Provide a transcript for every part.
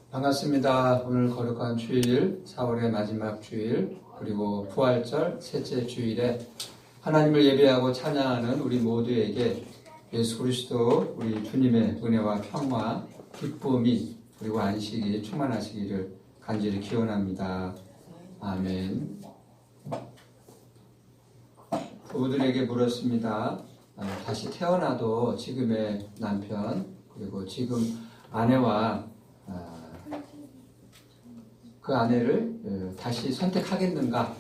반갑습니다. 오늘 거룩한 주일, 4월의 마지막 주일, 그리고 부활절 셋째 주일에 하나님을 예배하고 찬양하는 우리 모두에게 예수 그리스도 우리 주님의 은혜와 평화, 기쁨이 그리고 안식이 충만하시기를 간절히 기원합니다. 아멘. 부부들에게 물었습니다. 다시 태어나도 지금의 남편 그리고 지금 아내와 그 아내를 다시 선택하겠는가?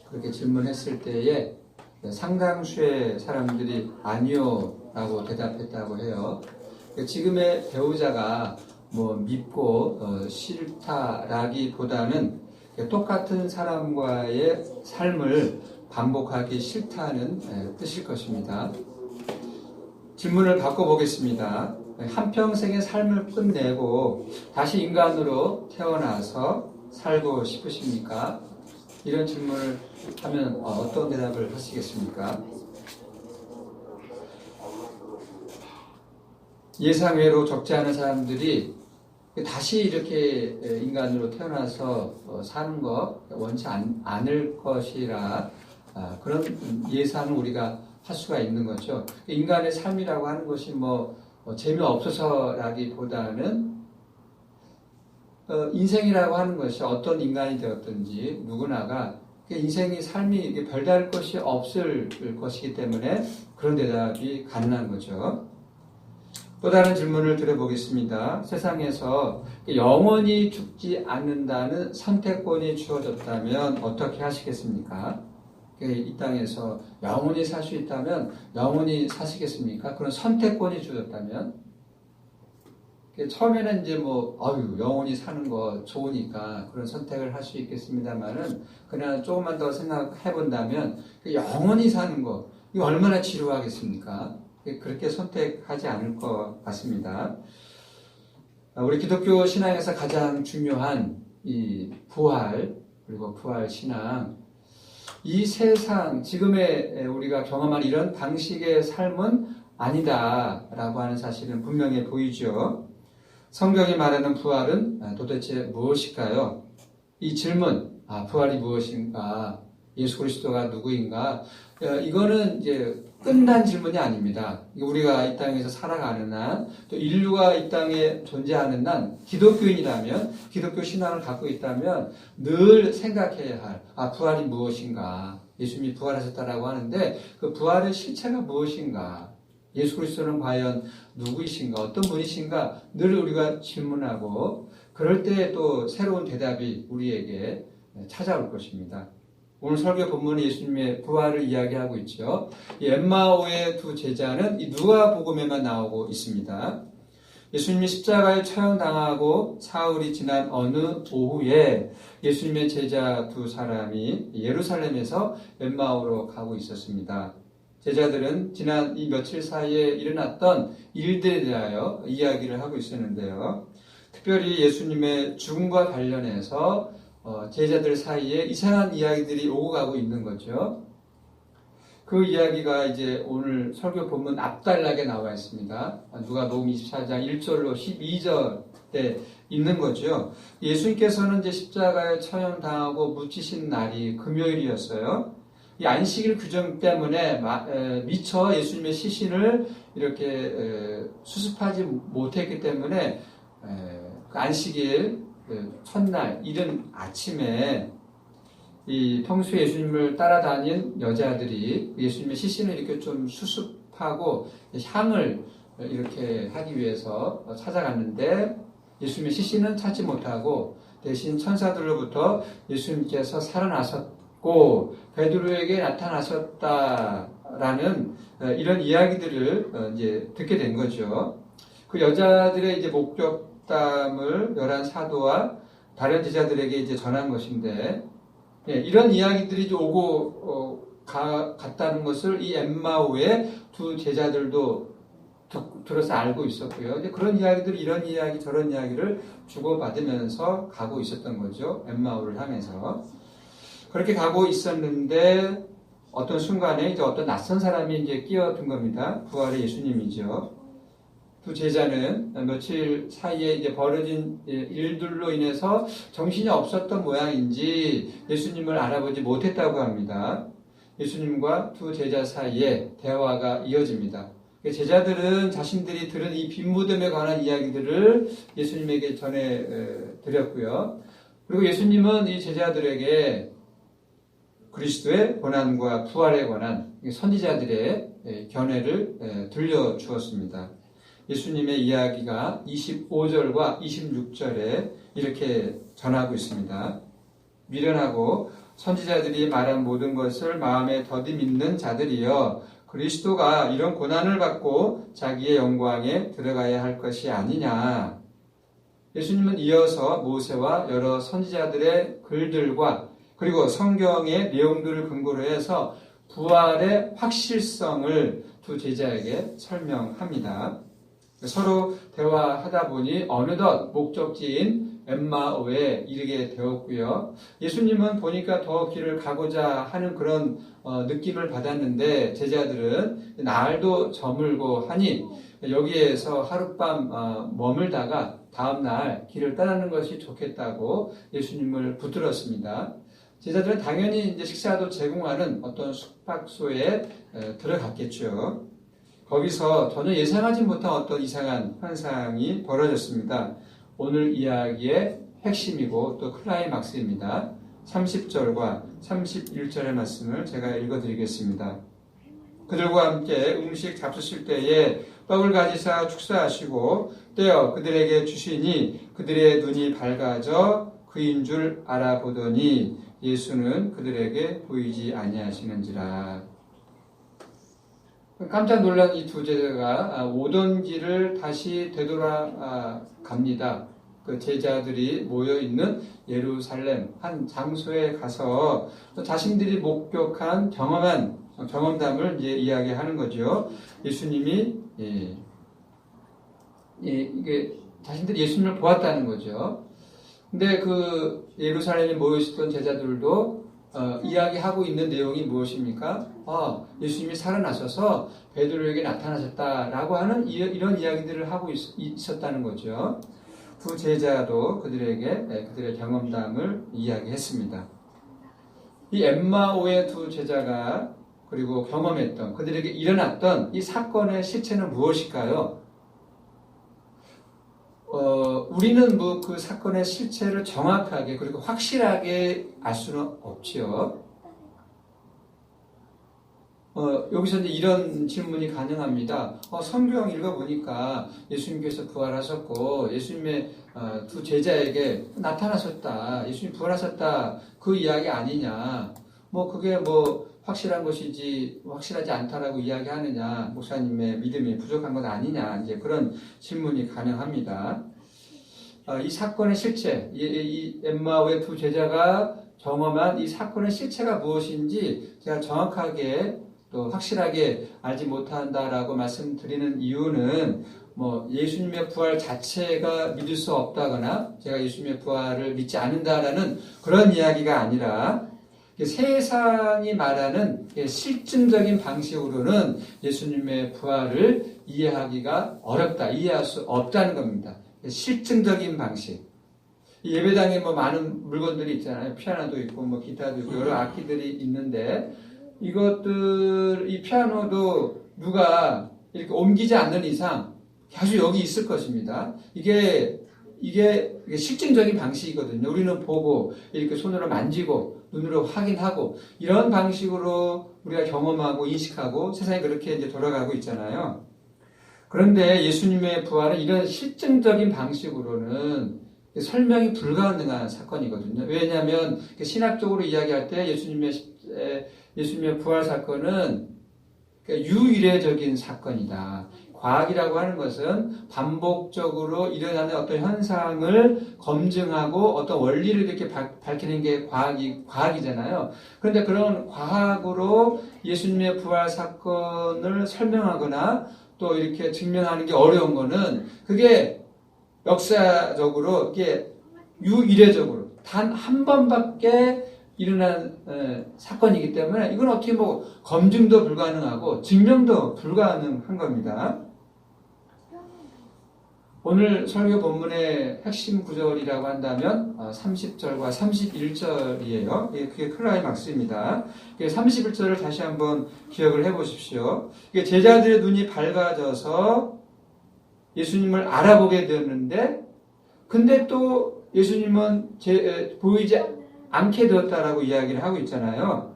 그렇게 질문했을 때에 상당수의 사람들이 아니요 라고 대답했다고 해요. 지금의 배우자가 밉고 싫다라기보다는 똑같은 사람과의 삶을 반복하기 싫다는 뜻일 것입니다. 질문을 바꿔보겠습니다. 한평생의 삶을 끝내고 다시 인간으로 태어나서 살고 싶으십니까? 이런 질문을 하면 어떤 대답을 하시겠습니까? 예상외로 적지 않은 사람들이 다시 이렇게 인간으로 태어나서 사는 거 원치 않을 것이라 그런 예상을 우리가 할 수가 있는 거죠. 인간의 삶이라고 하는 것이 재미없어서라기보다는 인생이라고 하는 것이 어떤 인간이 되었든지 누구나가 인생의 삶이 별다를 것이 없을 것이기 때문에 그런 대답이 가능한 거죠. 또 다른 질문을 드려보겠습니다. 세상에서 영원히 죽지 않는다는 선택권이 주어졌다면 어떻게 하시겠습니까? 이 땅에서 영원히 살 수 있다면 영원히 사시겠습니까? 그런 선택권이 주어졌다면? 처음에는 영원히 사는 거 좋으니까 그런 선택을 할 수 있겠습니다만은, 그냥 조금만 더 생각해 본다면, 영원히 사는 거, 이거 얼마나 지루하겠습니까? 그렇게 선택하지 않을 것 같습니다. 우리 기독교 신앙에서 가장 중요한 이 부활, 그리고 부활 신앙, 이 세상, 지금의 우리가 경험한 이런 방식의 삶은 아니다라고 하는 사실은 분명해 보이죠. 성경이 말하는 부활은 도대체 무엇일까요? 이 질문, 부활이 무엇인가? 예수 그리스도가 누구인가? 이거는 이제 끝난 질문이 아닙니다. 우리가 이 땅에서 살아가는 한, 또 인류가 이 땅에 존재하는 한, 기독교인이라면, 기독교 신앙을 갖고 있다면 늘 생각해야 할, 부활이 무엇인가? 예수님이 부활하셨다라고 하는데 그 부활의 실체가 무엇인가? 예수 그리스도는 과연 누구이신가? 어떤 분이신가? 늘 우리가 질문하고, 그럴 때 또 새로운 대답이 우리에게 찾아올 것입니다. 오늘 설교 본문은 예수님의 부활을 이야기하고 있죠. 이 엠마오의 두 제자는 이 누가복음에만 나오고 있습니다. 예수님이 십자가에 처형당하고 사흘이 지난 어느 오후에 예수님의 제자 두 사람이 예루살렘에서 엠마오로 가고 있었습니다. 제자들은 지난 이 며칠 사이에 일어났던 일들에 대하여 이야기를 하고 있었는데요. 특별히 예수님의 죽음과 관련해서 제자들 사이에 이상한 이야기들이 오고 가고 있는 거죠. 그 이야기가 이제 오늘 설교 본문 앞단락에 나와 있습니다. 누가복음 24장 1절로 12절에 있는 거죠. 예수님께서는 이제 십자가에 처형당하고 묻히신 날이 금요일이었어요. 이 안식일 규정 때문에 미처 예수님의 시신을 이렇게 수습하지 못했기 때문에 그 안식일 첫날 이른 아침에 이 평소에 예수님을 따라다닌 여자들이 예수님의 시신을 이렇게 좀 수습하고 향을 이렇게 하기 위해서 찾아갔는데 예수님의 시신은 찾지 못하고 대신 천사들로부터 예수님께서 살아나셨고 베드로에게 나타나셨다라는 이런 이야기들을 이제 듣게 된 거죠. 그 여자들의 이제 목격담을 11 사도와 다른 제자들에게 이제 전한 것인데, 이런 이야기들이 이제 오고 갔다는 것을 이 엠마오의 두 제자들도 들어서 알고 있었고요. 이제 그런 이야기들, 이런 이야기, 저런 이야기를 주고받으면서 가고 있었던 거죠. 엠마오를 향해서. 그렇게 가고 있었는데 어떤 순간에 이제 어떤 낯선 사람이 이제 끼어든 겁니다. 부활의 예수님이죠. 두 제자는 며칠 사이에 이제 벌어진 일들로 인해서 정신이 없었던 모양인지 예수님을 알아보지 못했다고 합니다. 예수님과 두 제자 사이에 대화가 이어집니다. 제자들은 자신들이 들은 이 빈 무덤에 관한 이야기들을 예수님에게 전해 드렸고요. 그리고 예수님은 이 제자들에게 그리스도의 고난과 부활에 관한 선지자들의 견해를 들려주었습니다. 예수님의 이야기가 25절과 26절에 이렇게 전하고 있습니다. 미련하고 선지자들이 말한 모든 것을 마음에 더디 믿는 자들이여, 그리스도가 이런 고난을 받고 자기의 영광에 들어가야 할 것이 아니냐. 예수님은 이어서 모세와 여러 선지자들의 글들과 그리고 성경의 내용들을 근거로 해서 부활의 확실성을 두 제자에게 설명합니다. 서로 대화하다 보니 어느덧 목적지인 엠마오에 이르게 되었고요. 예수님은 보니까 더 길을 가고자 하는 그런 느낌을 받았는데 제자들은 날도 저물고 하니 여기에서 하룻밤 머물다가 다음날 길을 떠나는 것이 좋겠다고 예수님을 붙들었습니다. 제자들은 당연히 이제 식사도 제공하는 어떤 숙박소에 들어갔겠죠. 거기서 전혀 예상하지 못한 어떤 이상한 현상이 벌어졌습니다. 오늘 이야기의 핵심이고 또 클라이막스입니다. 30절과 31절의 말씀을 제가 읽어드리겠습니다. 그들과 함께 음식 잡수실 때에 떡을 가지사 축사하시고 떼어 그들에게 주시니 그들의 눈이 밝아져 그인 줄 알아보더니 예수는 그들에게 보이지 아니하시는지라. 깜짝 놀란 이 두 제자가 오던 길을 다시 되돌아갑니다. 그 제자들이 모여있는 예루살렘 한 장소에 가서 자신들이 목격한 경험담을 이제 이야기하는 거죠. 예수님이 이게 자신들이 예수님을 보았다는 거죠. 근데 그 예루살렘에 모여있었던 제자들도 이야기하고 있는 내용이 무엇입니까? 예수님이 살아나셔서 베드로에게 나타나셨다라고 하는 이런 이야기들을 하고 있었다는 거죠. 두 제자도 그들에게 그들의 경험담을 이야기했습니다. 이 엠마오의 두 제자가 그리고 경험했던 그들에게 일어났던 이 사건의 실체는 무엇일까요? 우리는 그 사건의 실체를 정확하게 그리고 확실하게 알 수는 없지요. 여기서 이제 이런 질문이 가능합니다. 성경 읽어보니까 예수님께서 부활하셨고 예수님의 두 제자에게 나타나셨다. 예수님 부활하셨다. 그 이야기 아니냐. 그게 확실한 것이지 확실하지 않다라고 이야기하느냐. 목사님의 믿음이 부족한 것 아니냐. 이제 그런 질문이 가능합니다. 이 사건의 실체, 이 엠마오의 두 제자가 경험한 이 사건의 실체가 무엇인지 제가 정확하게 또 확실하게 알지 못한다라고 말씀드리는 이유는 예수님의 부활 자체가 믿을 수 없다거나 제가 예수님의 부활을 믿지 않는다라는 그런 이야기가 아니라 세상이 말하는 실증적인 방식으로는 예수님의 부활을 이해하기가 어렵다, 이해할 수 없다는 겁니다. 실증적인 방식. 예배당에 많은 물건들이 있잖아요. 피아노도 있고 기타도 있고 여러 악기들이 있는데 이 피아노도 누가 이렇게 옮기지 않는 이상 계속 여기 있을 것입니다. 이게 실증적인 방식이거든요. 우리는 보고 이렇게 손으로 만지고 눈으로 확인하고 이런 방식으로 우리가 경험하고 인식하고 세상이 그렇게 이제 돌아가고 있잖아요. 그런데 예수님의 부활은 이런 실증적인 방식으로는 설명이 불가능한 사건이거든요. 왜냐하면 신학적으로 이야기할 때 예수님의 부활 사건은 유일해적인 사건이다. 과학이라고 하는 것은 반복적으로 일어나는 어떤 현상을 검증하고 어떤 원리를 이렇게 밝히는 게 과학이잖아요. 그런데 그런 과학으로 예수님의 부활 사건을 설명하거나 또 이렇게 증명하는 게 어려운 거는 그게 역사적으로 이게 유일해적으로 단 한 번밖에 일어난 사건이기 때문에 이건 어떻게 검증도 불가능하고 증명도 불가능한 겁니다. 오늘 설교 본문의 핵심 구절이라고 한다면 30절과 31절이에요. 그게 클라이막스입니다. 31절을 다시 한번 기억을 해보십시오. 제자들의 눈이 밝아져서 예수님을 알아보게 되었는데, 근데 또 예수님은 보이지 않게 되었다라고 이야기를 하고 있잖아요.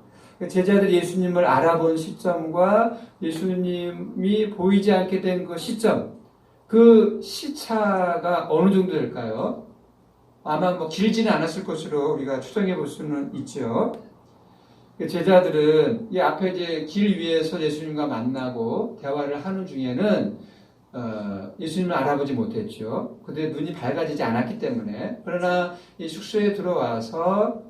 제자들이 예수님을 알아본 시점과 예수님이 보이지 않게 된 그 시점, 그 시차가 어느 정도 될까요? 아마 뭐 길지는 않았을 것으로 우리가 추정해 볼 수는 있죠. 제자들은 이 앞에 이제 길 위에서 예수님과 만나고 대화를 하는 중에는 예수님을 알아보지 못했죠. 그때 눈이 밝아지지 않았기 때문에. 그러나 이 숙소에 들어와서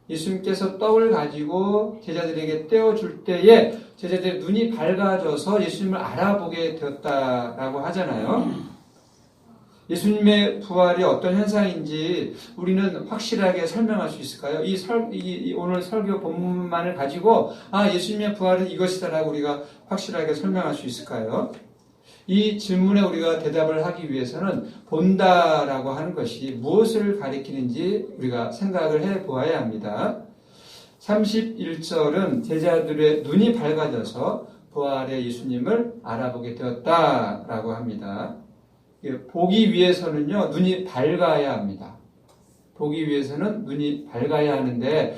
예수님께서 떡을 가지고 제자들에게 떼어줄 때에 제자들의 눈이 밝아져서 예수님을 알아보게 되었다라고 하잖아요. 예수님의 부활이 어떤 현상인지 우리는 확실하게 설명할 수 있을까요? 이 오늘 설교 본문만을 가지고 예수님의 부활은 이것이다라고 우리가 확실하게 설명할 수 있을까요? 이 질문에 우리가 대답을 하기 위해서는 본다라고 하는 것이 무엇을 가리키는지 우리가 생각을 해 보아야 합니다. 31절은 제자들의 눈이 밝아져서 부활의 예수님을 알아보게 되었다라고 합니다. 보기 위해서는요, 눈이 밝아야 합니다. 보기 위해서는 눈이 밝아야 하는데,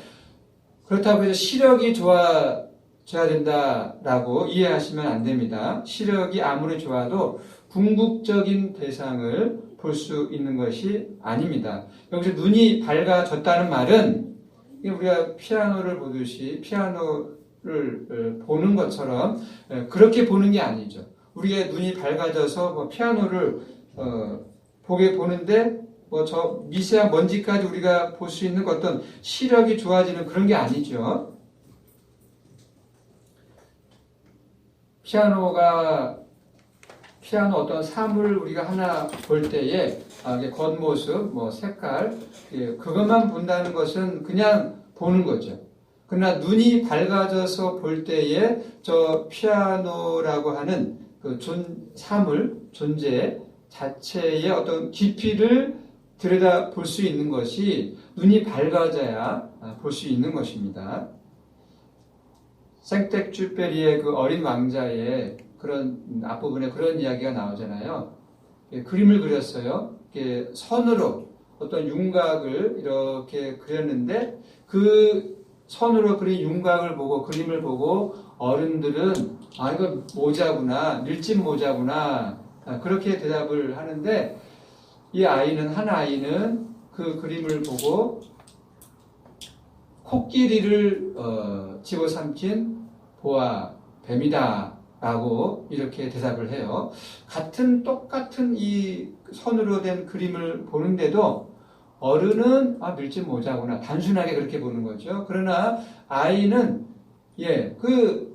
그렇다고 해서 시력이 좋아져야 된다라고 이해하시면 안 됩니다. 시력이 아무리 좋아도 궁극적인 대상을 볼 수 있는 것이 아닙니다. 여기서 눈이 밝아졌다는 말은 우리가 피아노를 보듯이 피아노를 보는 것처럼 그렇게 보는 게 아니죠. 우리의 눈이 밝아져서 뭐 피아노를 보는데 뭐 저 미세한 먼지까지 우리가 볼 수 있는 어떤 시력이 좋아지는 그런 게 아니죠. 피아노 어떤 사물 우리가 하나 볼 때에 겉모습, 뭐 색깔, 그것만 본다는 것은 그냥 보는 거죠. 그러나 눈이 밝아져서 볼 때에 저 피아노라고 하는 그 사물, 존재 자체의 어떤 깊이를 들여다 볼 수 있는 것이 눈이 밝아져야 볼 수 있는 것입니다. 생텍쥐페리의 그 어린 왕자의 그런 앞부분에 그런 이야기가 나오잖아요. 그림을 그렸어요. 선으로 어떤 윤곽을 이렇게 그렸는데 그 선으로 그린 윤곽을 보고 그림을 보고 어른들은 이거 모자구나, 밀짚 모자구나 그렇게 대답을 하는데 한 아이는 그 그림을 보고 코끼리를 집어삼킨 보아 뱀이다 라고 이렇게 대답을 해요. 똑같은 이 선으로 된 그림을 보는데도 어른은 밀짚 모자구나 단순하게 그렇게 보는 거죠. 그러나 아이는 그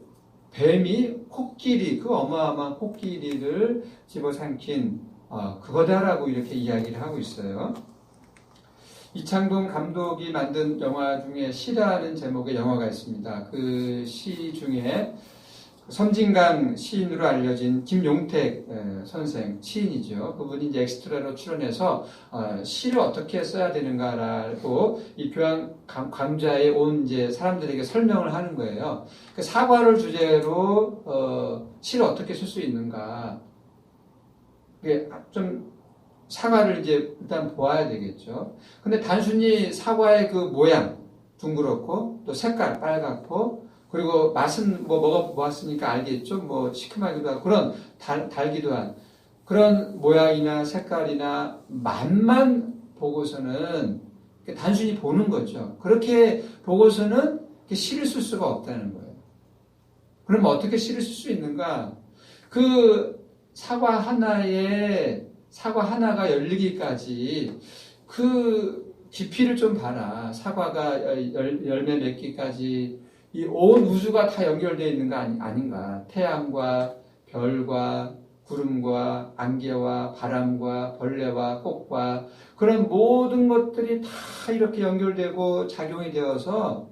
뱀이 코끼리, 그 어마어마한 코끼리를 집어삼킨 그거다라고 이렇게 이야기를 하고 있어요. 이창동 감독이 만든 영화 중에 시라는 제목의 영화가 있습니다. 그 시 중에 섬진강 시인으로 알려진 김용택 선생, 시인이죠. 그분이 이제 엑스트라로 출연해서 시를 어떻게 써야 되는가라고 이 교황 강좌에 온 이제 사람들에게 설명을 하는 거예요. 그 사과를 주제로 시를 어떻게 쓸 수 있는가. 좀 사과를 이제 일단 보아야 되겠죠. 근데 단순히 사과의 그 모양, 둥그렇고, 또 색깔, 빨갛고, 그리고 맛은 뭐 먹어보았으니까 알겠죠. 뭐 시큼하기도 하고, 그런 달기도 한 그런 모양이나 색깔이나 맛만 보고서는 단순히 보는 거죠. 그렇게 보고서는 시를 쓸 수가 없다는 거예요. 그럼 어떻게 시를 쓸 수 있는가? 그 사과 하나가 열리기까지 그 깊이를 좀 봐라. 사과가 열매 맺기까지 이 온 우주가 다 연결되어 있는 거 아닌가. 태양과 별과 구름과 안개와 바람과 벌레와 꽃과 그런 모든 것들이 다 이렇게 연결되고 작용이 되어서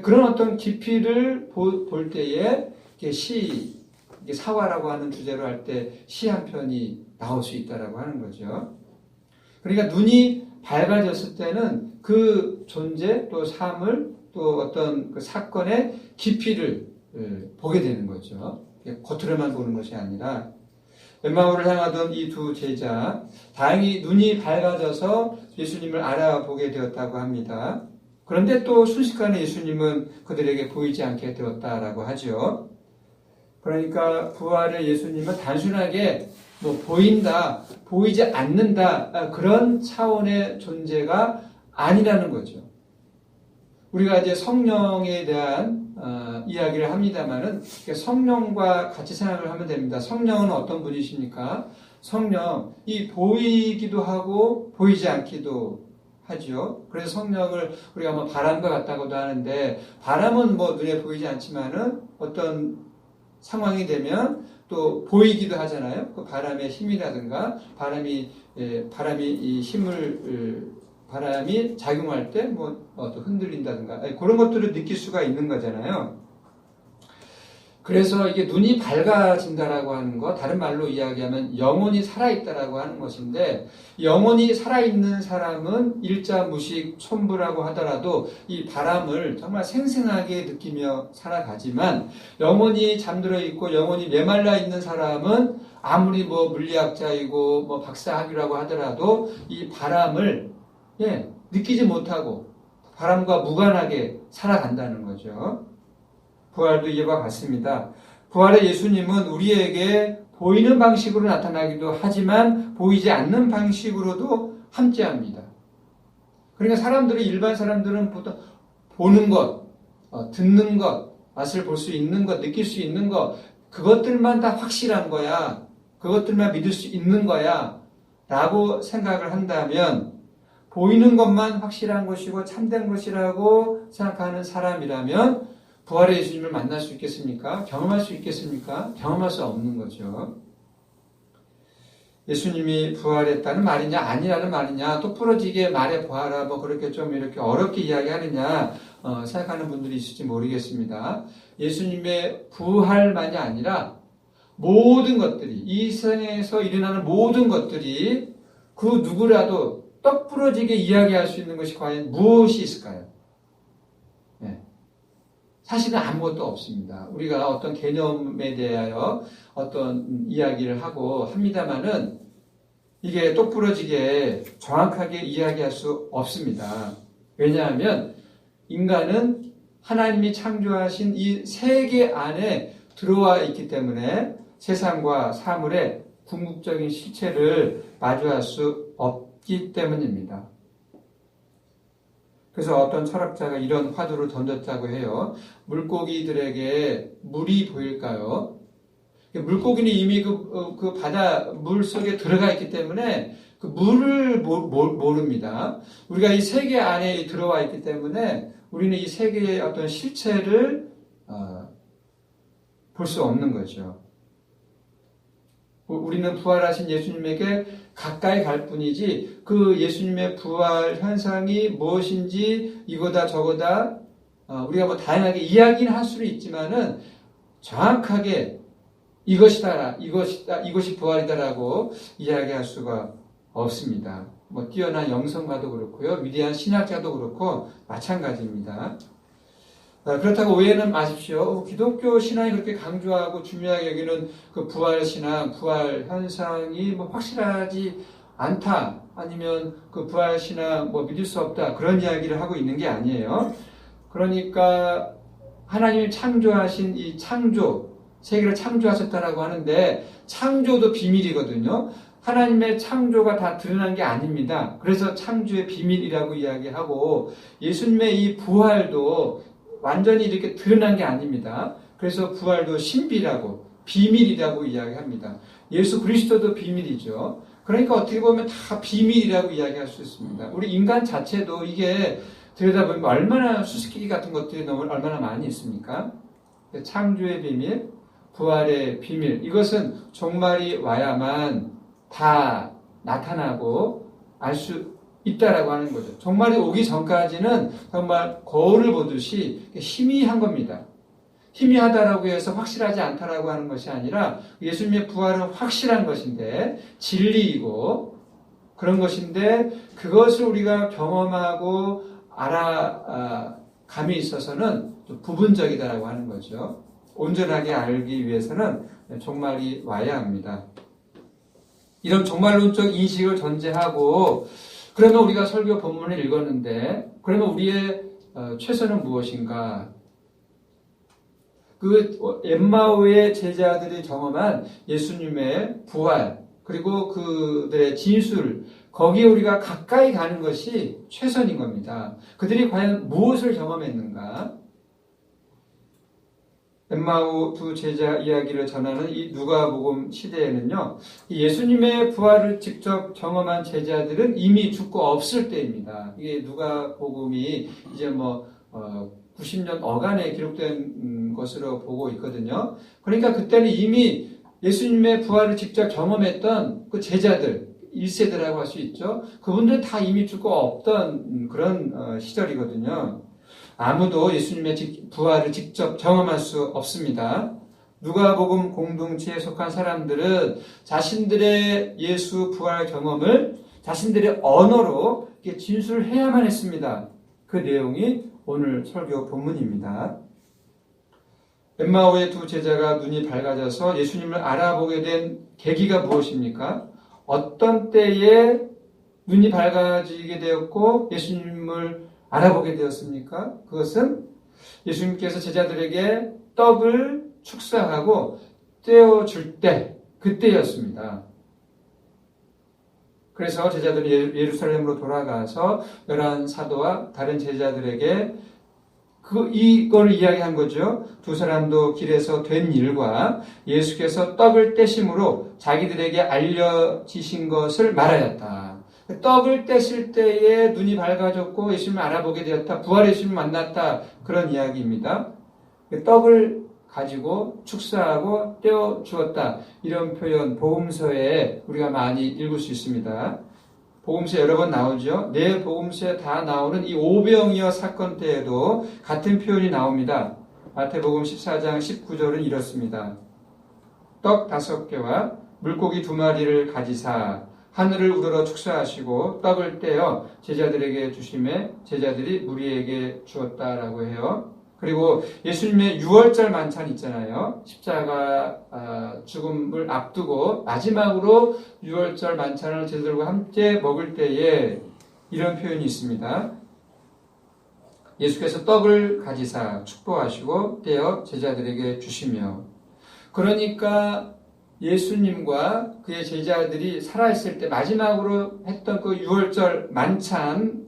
그런 어떤 깊이를 볼 때에 이게 사화라고 하는 주제로 할 때 시 한 편이 나올 수 있다라고 하는 거죠. 그러니까 눈이 밝아졌을 때는 그 존재 또 삶을 또 어떤 그 사건의 깊이를 보게 되는 거죠. 겉으로만 보는 것이 아니라 엠마오를 향하던 이 두 제자, 다행히 눈이 밝아져서 예수님을 알아보게 되었다고 합니다. 그런데 또 순식간에 예수님은 그들에게 보이지 않게 되었다라고 하죠. 그러니까 부활의 예수님은 단순하게 보인다, 보이지 않는다, 그런 차원의 존재가 아니라는 거죠. 우리가 이제 성령에 대한 이야기를 합니다만은 성령과 같이 생각을 하면 됩니다. 성령은 어떤 분이십니까? 성령, 이 보이기도 하고 보이지 않기도 하죠. 그래서 성령을 우리가 바람과 같다고도 하는데, 바람은 눈에 보이지 않지만은 어떤 상황이 되면 또 보이기도 하잖아요. 그 바람의 힘이라든가 바람이 이 힘을 바람이 작용할 때 또 흔들린다든가 그런 것들을 느낄 수가 있는 거잖아요. 그래서 이게 눈이 밝아진다라고 하는 거, 다른 말로 이야기하면 영혼이 살아있다라고 하는 것인데, 영혼이 살아있는 사람은 일자무식 촌부라고 하더라도 이 바람을 정말 생생하게 느끼며 살아가지만, 영혼이 잠들어 있고 영혼이 메말라 있는 사람은 아무리 물리학자이고 박사학위라고 하더라도 이 바람을 느끼지 못하고 바람과 무관하게 살아간다는 거죠. 부활도 이와 같습니다. 부활의 예수님은 우리에게 보이는 방식으로 나타나기도 하지만 보이지 않는 방식으로도 함께합니다. 그러니까 일반 사람들은 보통 보는 것, 듣는 것, 맛을 볼 수 있는 것, 느낄 수 있는 것, 그것들만 다 확실한 거야, 그것들만 믿을 수 있는 거야 라고 생각을 한다면, 보이는 것만 확실한 것이고 참된 것이라고 생각하는 사람이라면 부활의 예수님을 만날 수 있겠습니까? 경험할 수 있겠습니까? 경험할 수 없는 거죠. 예수님이 부활했다는 말이냐 아니라는 말이냐, 똑부러지게 말해보아라, 그렇게 좀 이렇게 어렵게 이야기하느냐 생각하는 분들이 있을지 모르겠습니다. 예수님의 부활만이 아니라 모든 것들이, 이 세상에서 일어나는 모든 것들이 그 누구라도 똑부러지게 이야기할 수 있는 것이 과연 무엇이 있을까요? 사실은 아무것도 없습니다. 우리가 어떤 개념에 대하여 어떤 이야기를 하고 합니다만은 이게 똑부러지게 정확하게 이야기할 수 없습니다. 왜냐하면 인간은 하나님이 창조하신 이 세계 안에 들어와 있기 때문에 세상과 사물의 궁극적인 실체를 마주할 수 없기 때문입니다. 그래서 어떤 철학자가 이런 화두를 던졌다고 해요. 물고기들에게 물이 보일까요? 물고기는 이미 그 바다 물 속에 들어가 있기 때문에 그 물을 모릅니다. 우리가 이 세계 안에 들어와 있기 때문에 우리는 이 세계의 어떤 실체를 볼 수 없는 거죠. 우리는 부활하신 예수님에게 가까이 갈 뿐이지 그 예수님의 부활 현상이 무엇인지 이거다 저거다 우리가 다양하게 이야기는 할 수는 있지만은 정확하게 이것이 부활이다라고 이야기할 수가 없습니다. 뛰어난 영성가도 그렇고요, 위대한 신학자도 그렇고 마찬가지입니다. 그렇다고 오해는 마십시오. 기독교 신앙이 그렇게 강조하고 중요하게 여기는 그 부활 신앙, 부활 현상이 확실하지 않다, 아니면 그 부활 신앙 믿을 수 없다, 그런 이야기를 하고 있는 게 아니에요. 그러니까 하나님이 창조하신 이 창조, 세계를 창조하셨다라고 하는데 창조도 비밀이거든요. 하나님의 창조가 다 드러난 게 아닙니다. 그래서 창조의 비밀이라고 이야기하고, 예수님의 이 부활도 완전히 이렇게 드러난 게 아닙니다. 그래서 부활도 신비라고, 비밀이라고 이야기합니다. 예수 그리스도도 비밀이죠. 그러니까 어떻게 보면 다 비밀이라고 이야기할 수 있습니다. 우리 인간 자체도 이게 들여다보면 얼마나 수수께끼 같은 것들이 얼마나 많이 있습니까? 창조의 비밀, 부활의 비밀, 이것은 종말이 와야만 다 나타나고 알 수 있다라고 하는 거죠. 종말이 오기 전까지는 정말 거울을 보듯이 희미한 겁니다. 희미하다라고 해서 확실하지 않다라고 하는 것이 아니라 예수님의 부활은 확실한 것인데 진리이고 그런 것인데 그것을 우리가 경험하고 알아감이 있어서는 좀 부분적이다라고 하는 거죠. 온전하게 알기 위해서는 종말이 와야 합니다. 이런 종말론적 인식을 전제하고 그러면 우리가 설교 본문을 읽었는데 그러면 우리의 최선은 무엇인가? 그 엠마오의 제자들이 경험한 예수님의 부활 그리고 그들의 진술 거기에 우리가 가까이 가는 것이 최선인 겁니다. 그들이 과연 무엇을 경험했는가? 엠마오 두 제자 이야기를 전하는 이 누가복음 시대에는요, 예수님의 부활을 직접 경험한 제자들은 이미 죽고 없을 때입니다. 이게 누가복음이 이제 90년 어간에 기록된 것으로 보고 있거든요. 그러니까 그때는 이미 예수님의 부활을 직접 경험했던 그 제자들, 1세대라고 할 수 있죠. 그분들은 다 이미 죽고 없던 그런 시절이거든요. 아무도 예수님의 부활을 직접 경험할 수 없습니다. 누가복음 공동체에 속한 사람들은 자신들의 예수 부활 경험을 자신들의 언어로 진술해야만 했습니다. 그 내용이 오늘 설교 본문입니다. 엠마오의 두 제자가 눈이 밝아져서 예수님을 알아보게 된 계기가 무엇입니까? 어떤 때에 눈이 밝아지게 되었고 예수님을 알아보게 되었습니까? 그것은 예수님께서 제자들에게 떡을 축사하고 떼어줄 때, 그때였습니다. 그래서 제자들이 예루살렘으로 돌아가서 11사도와 다른 제자들에게 이걸 이야기한 거죠. 두 사람도 길에서 된 일과 예수께서 떡을 떼심으로 자기들에게 알려지신 것을 말하였다. 떡을 떼실 때에 눈이 밝아졌고 예수님을 알아보게 되었다. 부활의 예수님을 만났다. 그런 이야기입니다. 떡을 가지고 축사하고 떼어 주었다. 이런 표현 복음서에 우리가 많이 읽을 수 있습니다. 복음서에 여러 번 나오죠. 네 복음서에 다 나오는 이 오병이어 사건 때에도 같은 표현이 나옵니다. 마태복음 14장 19절은 이렇습니다. 떡 5개와 물고기 2마리를 가지사 하늘을 우러러 축사하시고 떡을 떼어 제자들에게 주심에 제자들이 무리에게 주었다라고 해요. 그리고 예수님의 6월절 만찬 있잖아요. 십자가 죽음을 앞두고 마지막으로 6월절 만찬을 제자들과 함께 먹을 때에 이런 표현이 있습니다. 예수께서 떡을 가지사 축복하시고 떼어 제자들에게 주시며 그러니까 예수님과 그의 제자들이 살아있을 때 마지막으로 했던 그 6월절 만찬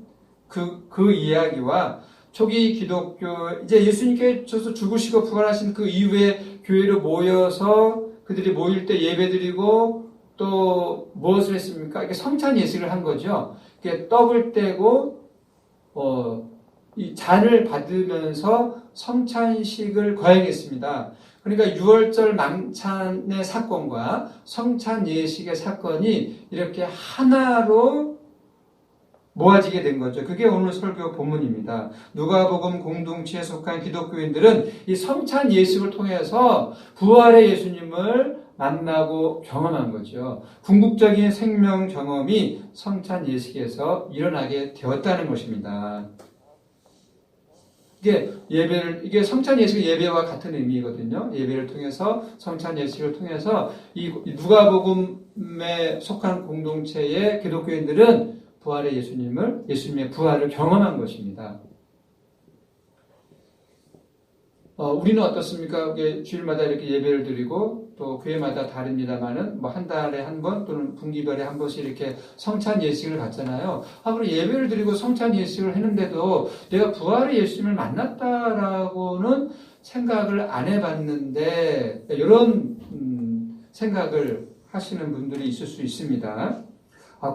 그 이야기와 초기 기독교 이제 예수님께서 죽으시고 부활하신 그 이후에 교회로 모여서 그들이 모일 때 예배드리고 또 무엇을 했습니까? 이렇게 성찬 예식을 한 거죠. 떡을 떼고 이 잔을 받으면서 성찬식을 거행했습니다. 그러니까 6월절 만찬의 사건과 성찬 예식의 사건이 이렇게 하나로 모아지게 된 거죠. 그게 오늘 설교 본문입니다. 누가복음 공동체에 속한 기독교인들은 이 성찬 예식을 통해서 부활의 예수님을 만나고 경험한 거죠. 궁극적인 생명 경험이 성찬 예식에서 일어나게 되었다는 것입니다. 이게 성찬 예식의 예배와 같은 의미거든요. 예배를 통해서 성찬 예식을 통해서 이 누가복음에 속한 공동체의 기독교인들은 부활의 예수님의 부활을 경험한 것입니다. 우리는 어떻습니까? 주일마다 이렇게 예배를 드리고 또 교회마다 다릅니다만은 한 달에 한 번 또는 분기별에 한 번씩 이렇게 성찬 예식을 갖잖아요. 그리고 예배를 드리고 성찬 예식을 했는데도 내가 부활의 예수님을 만났다라고는 생각을 안 해봤는데 이런 생각을 하시는 분들이 있을 수 있습니다.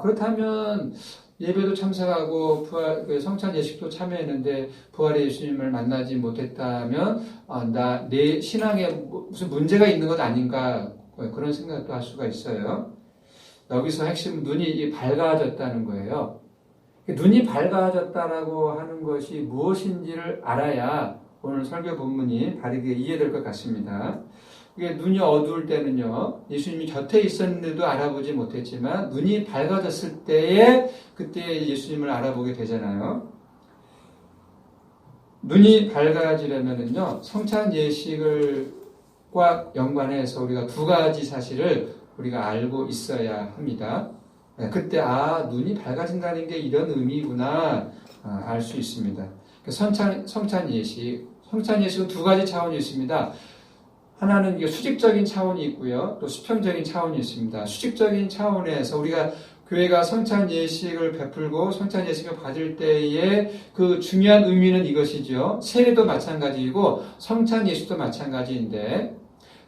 그렇다면 예배도 참석하고 성찬 예식도 참여했는데 부활의 예수님을 만나지 못했다면 내 신앙에 무슨 문제가 있는 것 아닌가 그런 생각도 할 수가 있어요. 여기서 핵심 눈이 밝아졌다는 거예요. 눈이 밝아졌다라고 하는 것이 무엇인지를 알아야 오늘 설교 본문이 바르게 이해될 것 같습니다. 이게 눈이 어두울 때는요, 예수님이 곁에 있었는데도 알아보지 못했지만 눈이 밝아졌을 때에 그때 예수님을 알아보게 되잖아요. 눈이 밝아지려면은요, 성찬 예식과 연관해서 우리가 두 가지 사실을 우리가 알고 있어야 합니다. 그때 눈이 밝아진다는 게 이런 의미구나 알 수 있습니다. 성찬 예식은 두 가지 차원이 있습니다. 하나는 수직적인 차원이 있고요, 또 수평적인 차원이 있습니다. 수직적인 차원에서 우리가 교회가 성찬 예식을 베풀고 성찬 예식을 받을 때의 그 중요한 의미는 이것이죠. 세례도 마찬가지이고 성찬 예식도 마찬가지인데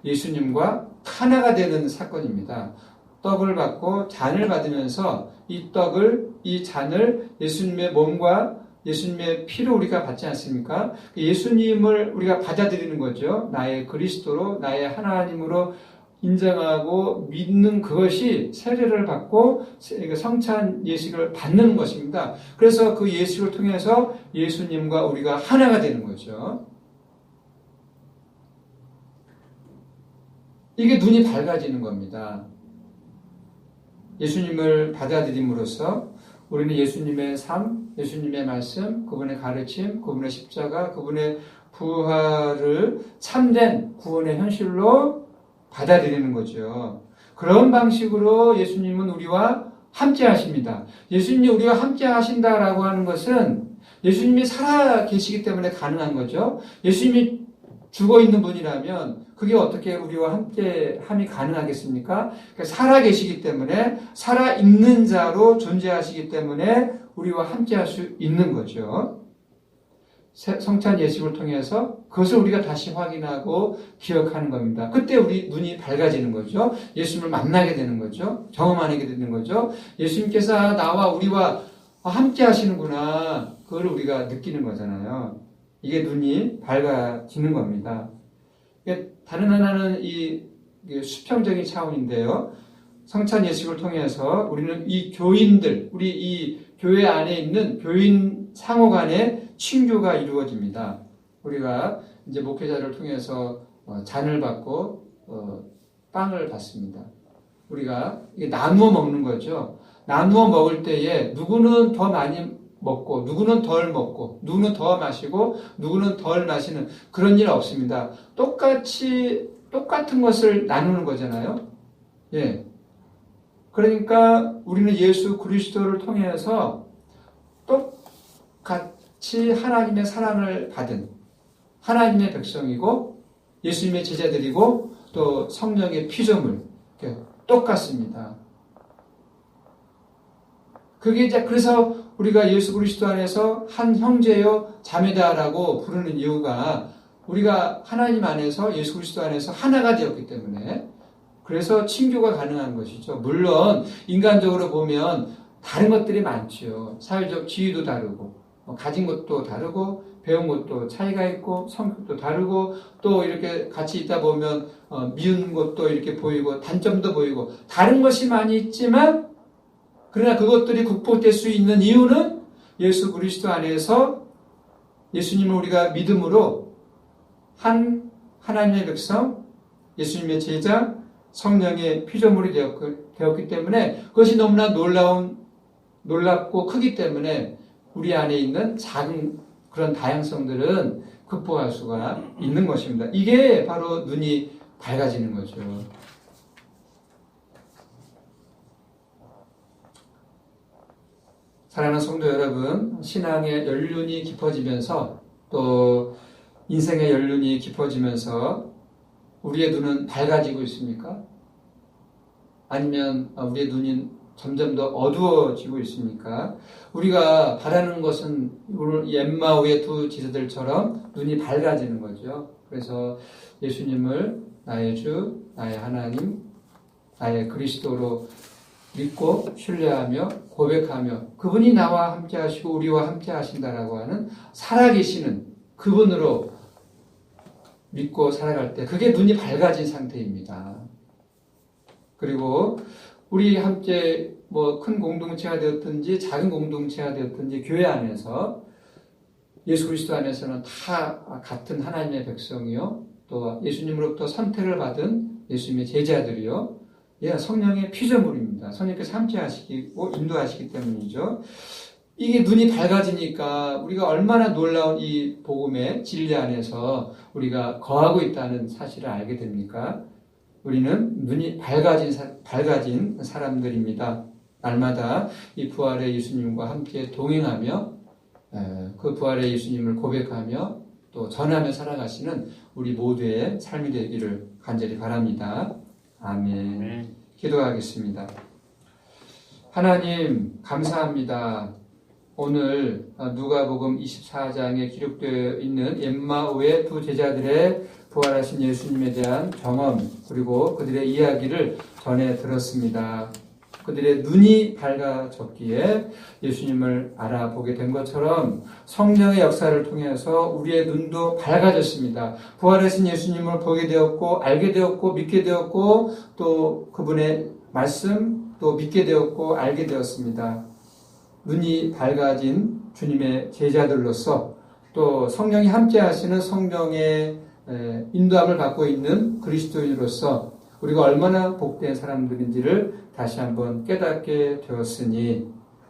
예수님과 하나가 되는 사건입니다. 떡을 받고 잔을 받으면서 이 잔을 예수님의 몸과 예수님의 피로 우리가 받지 않습니까? 예수님을 우리가 받아들이는 거죠. 나의 그리스도로, 나의 하나님으로 인정하고 믿는 그것이 세례를 받고 성찬 예식을 받는 것입니다. 그래서 그 예식을 통해서 예수님과 우리가 하나가 되는 거죠. 이게 눈이 밝아지는 겁니다. 예수님을 받아들임으로써 우리는 예수님의 삶, 예수님의 말씀, 그분의 가르침, 그분의 십자가, 그분의 부활을 참된 구원의 현실로 받아들이는 거죠. 그런 방식으로 예수님은 우리와 함께 하십니다. 예수님이 우리와 함께 하신다라고 하는 것은 예수님이 살아 계시기 때문에 가능한 거죠. 예수님이 죽어 있는 분이라면 그게 어떻게 우리와 함께 함이 가능하겠습니까? 살아 계시기 때문에, 살아 있는 자로 존재하시기 때문에 우리와 함께 할 수 있는 거죠. 성찬 예식을 통해서 그것을 우리가 다시 확인하고 기억하는 겁니다. 그때 우리 눈이 밝아지는 거죠. 예수님을 만나게 되는 거죠. 경험하게 되는 거죠. 예수님께서 나와 우리와 함께 하시는구나. 그걸 우리가 느끼는 거잖아요. 이게 눈이 밝아지는 겁니다. 다른 하나는 이 수평적인 차원인데요. 성찬 예식을 통해서 우리는 이 교인들, 우리 이 교회 안에 있는 교인 상호 간의 친교가 이루어집니다. 우리가 이제 목회자를 통해서 잔을 받고 빵을 받습니다. 우리가 나누어 먹는 거죠. 나누어 먹을 때에 누구는 더 많이 먹고 누구는 덜 먹고 누구는 더 마시고 누구는 덜 마시는 그런 일 없습니다. 똑같은 것을 나누는 거잖아요. 예. 그러니까 우리는 예수 그리스도를 통해서 똑같이 하나님의 사랑을 받은 하나님의 백성이고 예수님의 제자들이고 또 성령의 피조물 똑같습니다. 그게 이제 그래서 우리가 예수 그리스도 안에서 한 형제요 자매다라고 부르는 이유가 우리가 하나님 안에서 예수 그리스도 안에서 하나가 되었기 때문에 그래서 친교가 가능한 것이죠. 물론 인간적으로 보면 다른 것들이 많죠. 사회적 지위도 다르고 가진 것도 다르고 배운 것도 차이가 있고 성격도 다르고 또 이렇게 같이 있다 보면 미운 것도 이렇게 보이고 단점도 보이고 다른 것이 많이 있지만 그러나 그것들이 극복될 수 있는 이유는 예수 그리스도 안에서 예수님을 우리가 믿음으로 한 하나님의 백성, 예수님의 제자, 성령의 피조물이 되었기 때문에 그것이 너무나 놀랍고 크기 때문에 우리 안에 있는 작은 그런 다양성들은 극복할 수가 있는 것입니다. 이게 바로 눈이 밝아지는 거죠. 사랑하는 성도 여러분, 신앙의 연륜이 깊어지면서 또 인생의 연륜이 깊어지면서 우리의 눈은 밝아지고 있습니까? 아니면 우리의 눈이 점점 더 어두워지고 있습니까? 우리가 바라는 것은 오늘 엠마오의 두 지도들처럼 눈이 밝아지는 거죠. 그래서 예수님을 나의 주, 나의 하나님, 나의 그리스도로 믿고 신뢰하며 고백하며 그분이 나와 함께 하시고 우리와 함께 하신다라고 하는 살아계시는 그분으로 믿고 살아갈 때 그게 눈이 밝아진 상태입니다. 그리고 우리 함께 큰 공동체가 되었든지 작은 공동체가 되었든지 교회 안에서 예수 그리스도 안에서는 다 같은 하나님의 백성이요. 또 예수님으로부터 선택을 받은 예수님의 제자들이요. 예, 성령의 피조물입니다. 성령께서 함께하시고 인도하시기 때문이죠. 이게 눈이 밝아지니까 우리가 얼마나 놀라운 이 복음의 진리 안에서 우리가 거하고 있다는 사실을 알게 됩니까? 우리는 눈이 밝아진 사람들입니다. 날마다 이 부활의 예수님과 함께 동행하며 그 부활의 예수님을 고백하며 또 전하며 살아가시는 우리 모두의 삶이 되기를 간절히 바랍니다. 아멘. 기도하겠습니다. 하나님 감사합니다. 오늘 누가복음 24장에 기록되어 있는 엠마오의 두 제자들의 부활하신 예수님에 대한 경험 그리고 그들의 이야기를 전해 들었습니다. 그들의 눈이 밝아졌기에 예수님을 알아보게 된 것처럼 성령의 역사를 통해서 우리의 눈도 밝아졌습니다. 부활하신 예수님을 보게 되었고 알게 되었고 믿게 되었고 또 그분의 말씀 또 믿게 되었고 알게 되었습니다. 눈이 밝아진 주님의 제자들로서 또 성령이 함께 하시는 성령의 인도함을 받고 있는 그리스도인으로서 우리가 얼마나 복된 사람들인지를 다시 한번 깨닫게 되었으니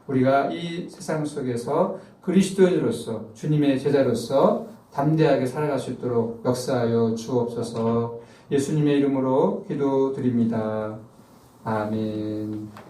우리가 이 세상 속에서 그리스도인으로서 주님의 제자로서 담대하게 살아갈 수 있도록 역사하여 주옵소서. 예수님의 이름으로 기도드립니다. 아멘.